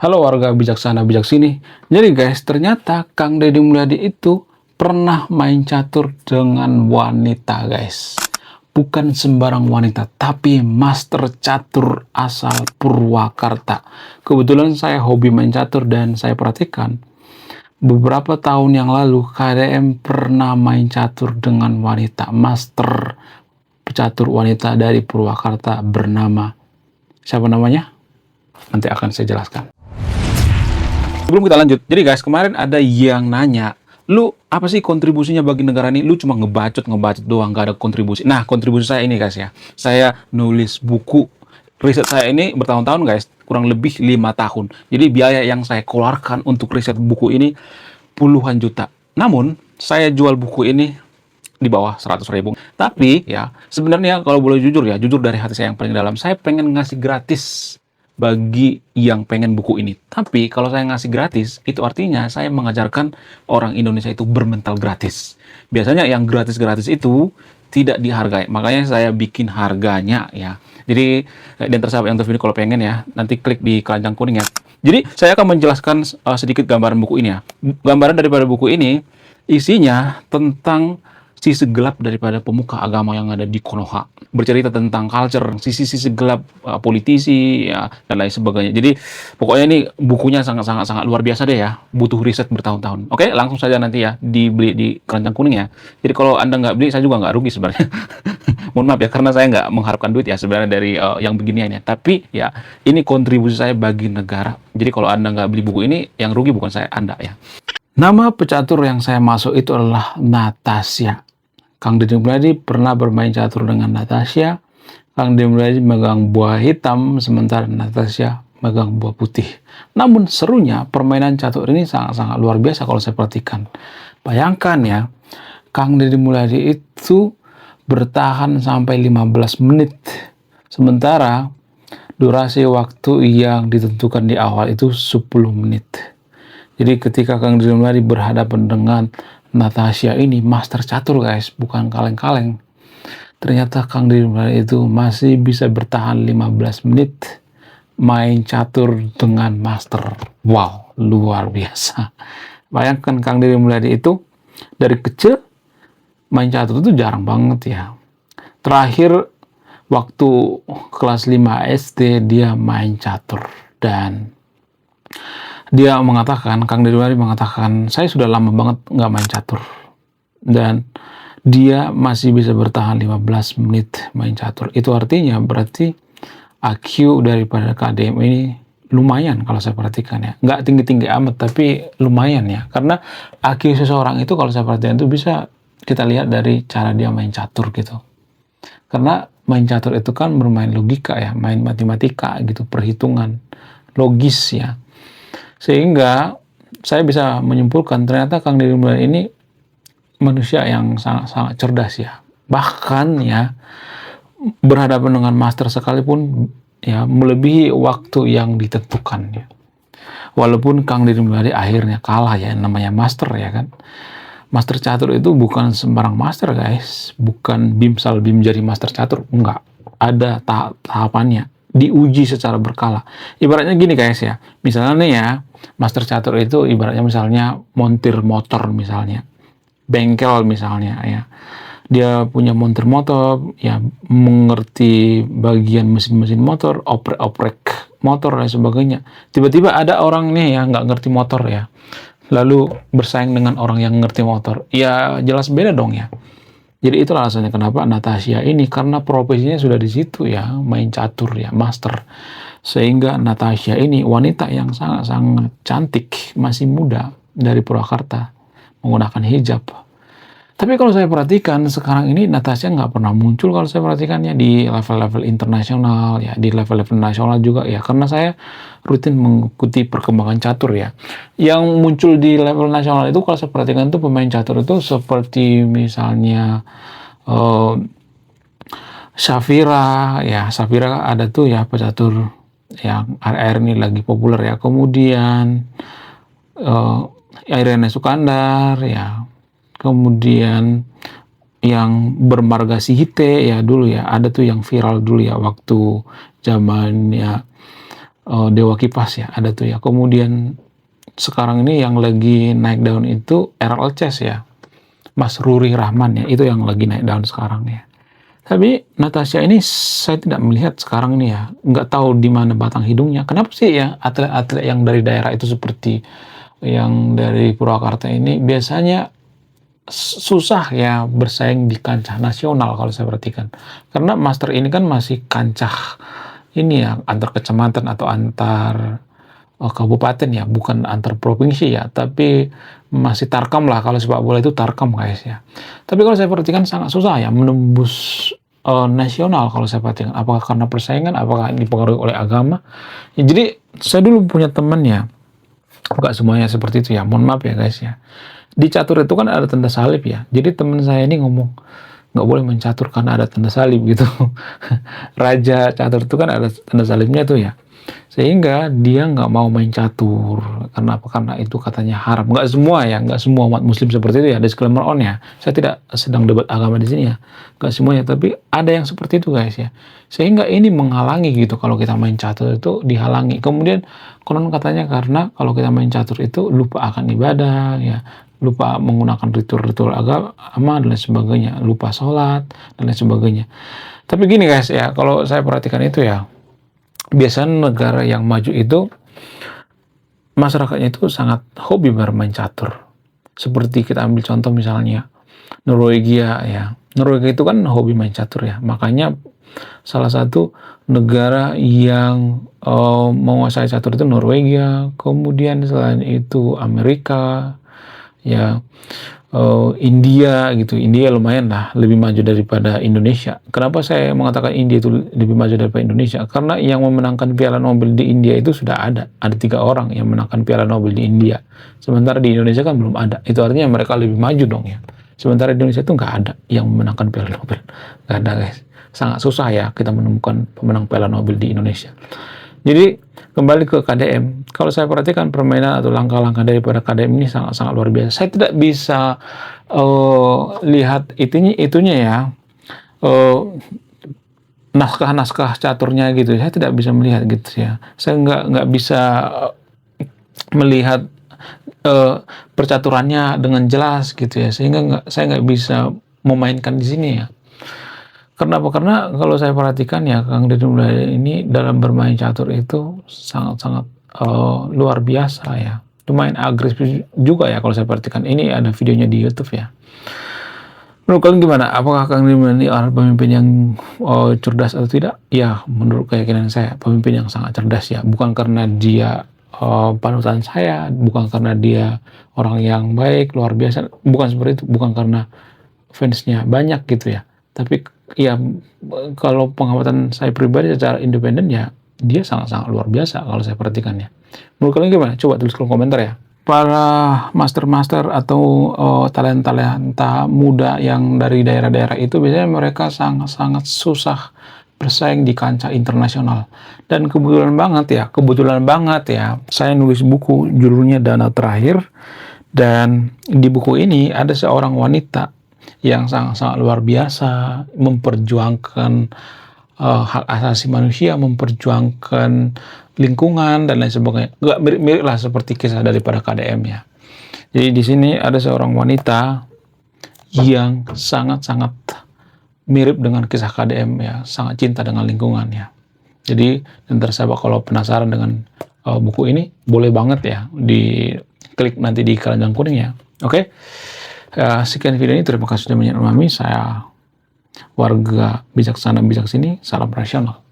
Halo warga bijaksana bijak sini. Jadi guys, ternyata Kang Deddy Mulyadi itu pernah main catur dengan wanita guys. Bukan sembarang wanita, tapi master catur asal Purwakarta. Kebetulan saya hobi main catur dan saya perhatikan beberapa tahun yang lalu KDM pernah main catur dengan wanita, master pecatur wanita dari Purwakarta bernama, siapa namanya? Nanti akan saya jelaskan. Sebelum kita lanjut, jadi guys, kemarin ada yang nanya, lu apa sih kontribusinya bagi negara ini? Lu cuma ngebacot doang, gak ada kontribusi. Nah, kontribusi saya ini guys ya, saya nulis buku. Riset saya ini bertahun-tahun guys, kurang lebih 5 tahun. Jadi biaya yang saya keluarkan untuk riset buku ini puluhan juta. Namun, saya jual buku ini di bawah 100.000. Tapi ya, sebenarnya kalau boleh jujur ya, jujur dari hati saya yang paling dalam, saya pengen ngasih gratis bagi yang pengen buku ini. Tapi kalau saya ngasih gratis, itu artinya saya mengajarkan orang Indonesia itu bermental gratis. Biasanya yang gratis-gratis itu tidak dihargai. Makanya saya bikin harganya ya. Jadi dan tersahabat yang terview kalau pengen ya, nanti klik di keranjang kuning ya. Jadi saya akan menjelaskan sedikit gambaran buku ini ya. Gambaran daripada buku ini isinya tentang sisi gelap daripada pemuka agama yang ada di Konoha. Bercerita tentang culture, sisi-sisi gelap politisi, ya, dan lain sebagainya. Jadi, pokoknya ini bukunya sangat luar biasa deh ya. Butuh riset bertahun-tahun. Oke, langsung saja nanti ya, dibeli di keranjang kuning ya. Jadi, kalau Anda nggak beli, saya juga nggak rugi sebenarnya. Mohon maaf ya, karena saya nggak mengharapkan duit ya sebenarnya dari yang beginian ya. Tapi, ya, ini kontribusi saya bagi negara. Jadi, kalau Anda nggak beli buku ini, yang rugi bukan saya, Anda ya. Nama pecatur yang saya masuk itu adalah Natasha. Kang Deddy Mulyadi pernah bermain catur dengan Natasha. Kang Deddy Mulyadi megang buah hitam, sementara Natasha megang buah putih. Namun serunya permainan catur ini sangat-sangat luar biasa kalau saya perhatikan. Bayangkan ya, Kang Deddy Mulyadi itu bertahan sampai 15 menit. Sementara durasi waktu yang ditentukan di awal itu 10 menit. Jadi ketika Kang Deddy Mulyadi berhadapan dengan Natasha ini master catur guys, bukan kaleng-kaleng. Ternyata Kang Deddy Mulyadi itu masih bisa bertahan 15 menit main catur dengan master. Wow, luar biasa. Bayangkan Kang Deddy Mulyadi itu dari kecil main catur itu jarang banget ya. Terakhir waktu kelas 5 SD dia main catur dan dia mengatakan, Kang Deddy Mulyadi mengatakan, saya sudah lama banget nggak main catur. Dan dia masih bisa bertahan 15 menit main catur. Itu artinya berarti IQ daripada KDM ini lumayan kalau saya perhatikan ya. Nggak tinggi-tinggi amat, tapi lumayan ya. Karena IQ seseorang itu kalau saya perhatikan itu bisa kita lihat dari cara dia main catur gitu. Karena main catur itu kan bermain logika ya, main matematika gitu, perhitungan, logis ya. Sehingga saya bisa menyimpulkan ternyata Kang Deddy Mulyadi ini manusia yang sangat cerdas ya. Bahkan ya berhadapan dengan master sekalipun ya melebihi waktu yang ditentukan ya. Walaupun Kang Deddy Mulyadi akhirnya kalah ya, namanya master ya kan. Master catur itu bukan sembarang master guys, bukan bim sal bim jadi master catur, enggak. Ada tahapannya, diuji secara berkala. Ibaratnya gini guys ya, misalnya nih ya, master catur itu ibaratnya misalnya montir motor misalnya, bengkel misalnya ya. Dia punya montir motor, ya mengerti bagian mesin-mesin motor, oprek-oprek motor dan sebagainya. Tiba-tiba ada orang nih ya nggak ngerti motor ya, lalu bersaing dengan orang yang ngerti motor. Ya jelas beda dong ya. Jadi itulah alasannya kenapa Natasha ini, karena profesinya sudah di situ ya, main catur ya, master. Sehingga Natasha ini wanita yang sangat-sangat cantik, masih muda dari Purwakarta, menggunakan hijab. Tapi kalau saya perhatikan sekarang ini Natasha nggak pernah muncul kalau saya perhatikannya di level-level internasional ya, di level-level nasional juga ya, karena saya rutin mengikuti perkembangan catur ya. Yang muncul di level nasional itu kalau saya perhatikan itu pemain catur itu seperti misalnya Shafira ya, Shafira ada tuh ya pecatur yang akhir-akhir ini lagi populer ya. Kemudian Irene Sukandar ya. Kemudian yang bermarga Sihite ya dulu ya, ada tuh yang viral dulu ya waktu zamannya Dewa Kipas ya, ada tuh ya. Kemudian sekarang ini yang lagi naik daun itu RL Chess ya, Mas Ruri Rahman ya, itu yang lagi naik daun sekarang ya. Tapi Natasha ini saya tidak melihat sekarang ini ya, nggak tahu di mana batang hidungnya. Kenapa sih ya atlet-atlet yang dari daerah itu seperti yang dari Purwakarta ini biasanya susah ya bersaing di kancah nasional kalau saya perhatikan. Karena master ini kan masih kancah ini ya, antar kecamatan atau antar kabupaten ya, bukan antar provinsi ya, tapi masih tarkam lah, kalau sepak bola itu tarkam guys ya. Tapi kalau saya perhatikan sangat susah ya menembus nasional kalau saya perhatikan. Apakah karena persaingan, apakah dipengaruhi oleh agama? Ya, jadi saya dulu punya teman ya, nggak semuanya seperti itu ya, mohon maaf ya guys ya. Di catur itu kan ada tanda salib ya, jadi teman saya ini ngomong nggak boleh mencatur karena ada tanda salib gitu. Raja catur itu kan ada tanda salibnya tuh ya, sehingga dia nggak mau main catur. Karena apa? Karena itu katanya haram. Nggak semua ya, nggak semua umat muslim seperti itu ya, disclaimer on ya, saya tidak sedang debat agama di sini ya, nggak semuanya, tapi ada yang seperti itu guys ya, sehingga ini menghalangi gitu. Kalau kita main catur itu dihalangi. Kemudian konon katanya karena kalau kita main catur itu lupa akan ibadah ya, lupa menggunakan ritual-ritual agama dan lain sebagainya, lupa sholat dan lain sebagainya. Tapi gini guys ya, kalau saya perhatikan itu ya, biasanya negara yang maju itu masyarakatnya itu sangat hobi bermain catur. Seperti kita ambil contoh misalnya Norwegia ya. Norwegia itu kan hobi main catur ya. Makanya salah satu negara yang menguasai catur itu Norwegia. Kemudian selain itu Amerika ya, India gitu. India lumayan lah lebih maju daripada Indonesia. Kenapa saya mengatakan India itu lebih maju daripada Indonesia? Karena yang memenangkan Piala Nobel di India itu sudah ada 3 orang yang menangkan Piala Nobel di India. Sementara di Indonesia kan belum ada. Itu artinya mereka lebih maju dong ya. Sementara di Indonesia itu nggak ada yang memenangkan Piala Nobel. Nggak ada guys. Sangat susah ya kita menemukan pemenang Piala Nobel di Indonesia. Jadi kembali ke KDM, kalau saya perhatikan permainan atau langkah-langkah daripada KDM ini sangat-sangat luar biasa. Saya tidak bisa lihat itunya ya, naskah-naskah caturnya gitu. Saya tidak bisa melihat gitu ya. Saya nggak bisa melihat percaturannya dengan jelas gitu ya. Sehingga saya nggak bisa memainkan di sini ya. Kenapa? Karena kalau saya perhatikan ya, Kang Deddy Mulyadi ini dalam bermain catur itu sangat-sangat luar biasa ya. Lumayan agresif juga ya kalau saya perhatikan. Ini ada videonya di YouTube ya. Menurut kalian gimana? Apakah Kang Deddy Mulyadi adalah pemimpin yang cerdas atau tidak? Ya, menurut keyakinan saya pemimpin yang sangat cerdas ya. Bukan karena dia panutan saya, bukan karena dia orang yang baik, luar biasa. Bukan seperti itu. Bukan karena fansnya banyak gitu ya. Tapi ya kalau pengamatan saya pribadi secara independen ya, dia sangat-sangat luar biasa kalau saya perhatikan ya. Menurut kalian gimana? Coba tulis kolom komentar ya. Para master-master atau talenta-talenta muda yang dari daerah-daerah itu biasanya mereka sangat-sangat susah bersaing di kancah internasional. Dan kebetulan banget ya, saya nulis buku judulnya Danau Terakhir, dan di buku ini ada seorang wanita yang sangat-sangat luar biasa memperjuangkan hak asasi manusia, memperjuangkan lingkungan dan lain sebagainya. Nggak mirip-mirip lah seperti kisah daripada KDM ya. Jadi di sini ada seorang wanita yang sangat-sangat mirip dengan kisah KDM ya, sangat cinta dengan lingkungan ya. Jadi nanti sahabat kalau penasaran dengan buku ini, boleh banget ya diklik nanti di keranjang kuning ya. Oke. Sekian video ini, terima kasih sudah menonton. Saya warga bijaksana bijak sini, salam rasional.